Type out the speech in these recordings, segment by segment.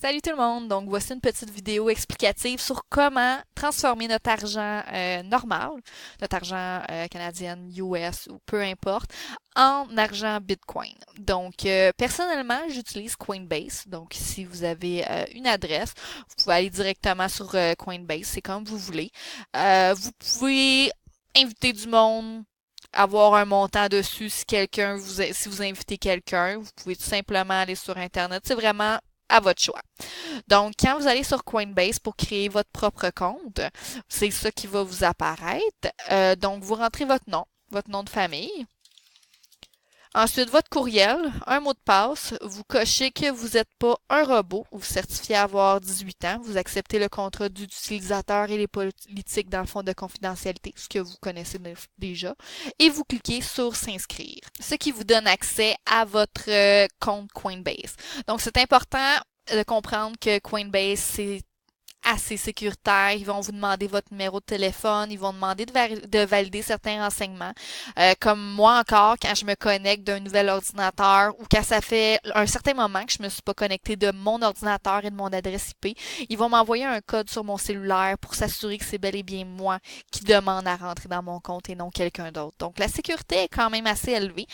Salut tout le monde! Donc voici une petite vidéo explicative sur comment transformer notre argent normal, notre argent canadien, US ou peu importe, en argent Bitcoin. Donc personnellement, j'utilise Coinbase. Donc si vous avez une adresse, vous pouvez aller directement sur Coinbase, c'est comme vous voulez. Vous pouvez inviter du monde, avoir un montant dessus si vous invitez quelqu'un, vous pouvez tout simplement aller sur Internet. C'est vraiment à votre choix. Donc, quand vous allez sur Coinbase pour créer votre propre compte, c'est ça qui va vous apparaître. Donc, vous rentrez votre nom de famille. Ensuite, votre courriel, un mot de passe, vous cochez que vous n'êtes pas un robot, vous certifiez avoir 18 ans, vous acceptez le contrat d'utilisateur et les politiques dans le fond de confidentialité, ce que vous connaissez déjà, et vous cliquez sur s'inscrire, ce qui vous donne accès à votre compte Coinbase. Donc, c'est important de comprendre que Coinbase, c'est assez sécuritaire. Ils vont vous demander votre numéro de téléphone, ils vont demander de valider certains renseignements. Comme moi encore, quand je me connecte d'un nouvel ordinateur ou quand ça fait un certain moment que je me suis pas connectée de mon ordinateur et de mon adresse IP, ils vont m'envoyer un code sur mon cellulaire pour s'assurer que c'est bel et bien moi qui demande à rentrer dans mon compte et non quelqu'un d'autre. Donc la sécurité est quand même assez élevée.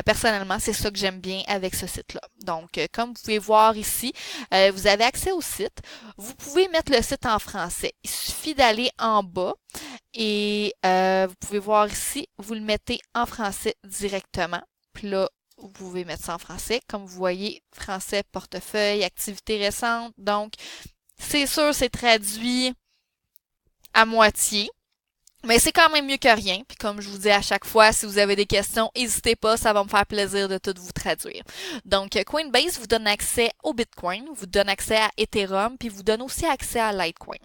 Personnellement, c'est ça que j'aime bien avec ce site-là. Donc, comme vous pouvez voir ici, vous avez accès au site. Vous pouvez mettre le site en français. Il suffit d'aller en bas et vous pouvez voir ici, vous le mettez en français directement. Puis là, vous pouvez mettre ça en français. Comme vous voyez, français, portefeuille, activité récente. Donc, c'est sûr, c'est traduit à moitié. Mais c'est quand même mieux que rien. Puis comme je vous dis à chaque fois, si vous avez des questions, n'hésitez pas, ça va me faire plaisir de tout vous traduire. Donc, Coinbase vous donne accès au Bitcoin, vous donne accès à Ethereum, puis vous donne aussi accès à Litecoin.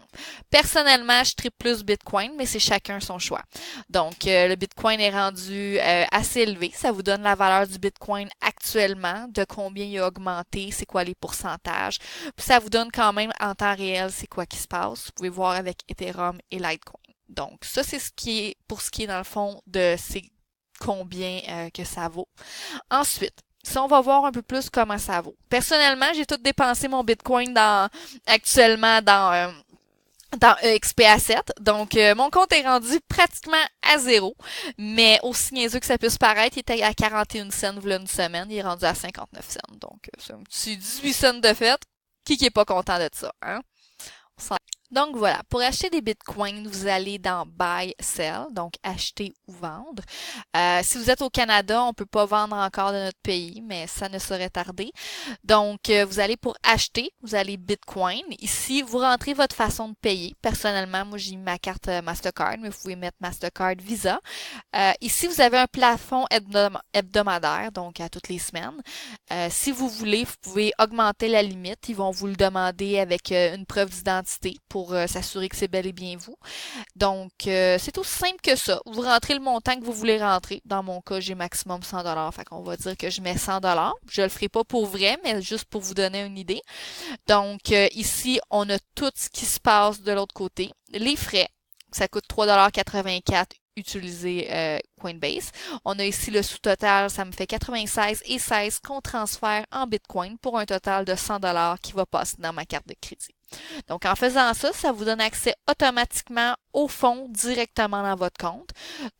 Personnellement, je tripe plus Bitcoin, mais c'est chacun son choix. Donc, le Bitcoin est rendu assez élevé. Ça vous donne la valeur du Bitcoin actuellement, de combien il a augmenté, c'est quoi les pourcentages. Puis ça vous donne quand même en temps réel, c'est quoi qui se passe. Vous pouvez voir avec Ethereum et Litecoin. Donc, ça, c'est pour ce qui est dans le fond de c'est combien que ça vaut. Ensuite, si on va voir un peu plus comment ça vaut. Personnellement, j'ai tout dépensé mon Bitcoin actuellement dans EXP-A7. Donc, mon compte est rendu pratiquement à zéro. Mais aussi niaiseux que ça puisse paraître, il était à 41 cents voilà une semaine. Il est rendu à 59 cents. Donc, c'est un petit 18 cents de fête. Qui est pas content de ça, hein? Donc voilà, pour acheter des bitcoins, vous allez dans Buy, Sell, donc acheter ou vendre. Si vous êtes au Canada, on peut pas vendre encore de notre pays, mais ça ne saurait tarder. Donc vous allez pour acheter, vous allez Bitcoin. Ici, vous rentrez votre façon de payer. Personnellement, moi j'ai mis ma carte Mastercard, mais vous pouvez mettre Mastercard Visa. Ici, vous avez un plafond hebdomadaire, donc à toutes les semaines. Si vous voulez, vous pouvez augmenter la limite. Ils vont vous le demander avec une preuve d'identité pour s'assurer que c'est bel et bien vous. Donc, c'est aussi simple que ça. Vous rentrez le montant que vous voulez rentrer. Dans mon cas, j'ai maximum 100 $. Fait qu'on va dire que je mets 100 $. Je le ferai pas pour vrai, mais juste pour vous donner une idée. Donc, ici, on a tout ce qui se passe de l'autre côté. Les frais, ça coûte 3,84 $ utiliser Coinbase. On a ici le sous-total, ça me fait 96,16 qu'on transfère en Bitcoin pour un total de 100 $ qui va passer dans ma carte de crédit. Donc, en faisant ça, ça vous donne accès automatiquement au fonds directement dans votre compte.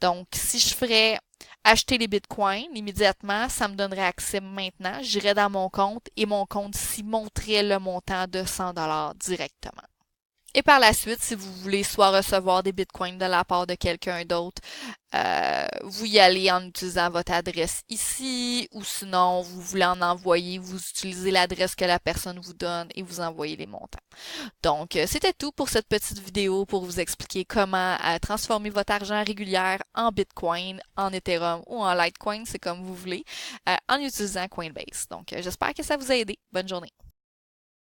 Donc, si je ferais acheter les bitcoins immédiatement, ça me donnerait accès maintenant. J'irais dans mon compte et mon compte s'y montrerait le montant de 100 $ directement. Et par la suite, si vous voulez soit recevoir des bitcoins de la part de quelqu'un d'autre, vous y allez en utilisant votre adresse ici, ou sinon, vous voulez en envoyer, vous utilisez l'adresse que la personne vous donne et vous envoyez les montants. Donc, c'était tout pour cette petite vidéo pour vous expliquer comment transformer votre argent régulier en Bitcoin, en Ethereum ou en Litecoin, c'est comme vous voulez, en utilisant Coinbase. Donc, j'espère que ça vous a aidé. Bonne journée.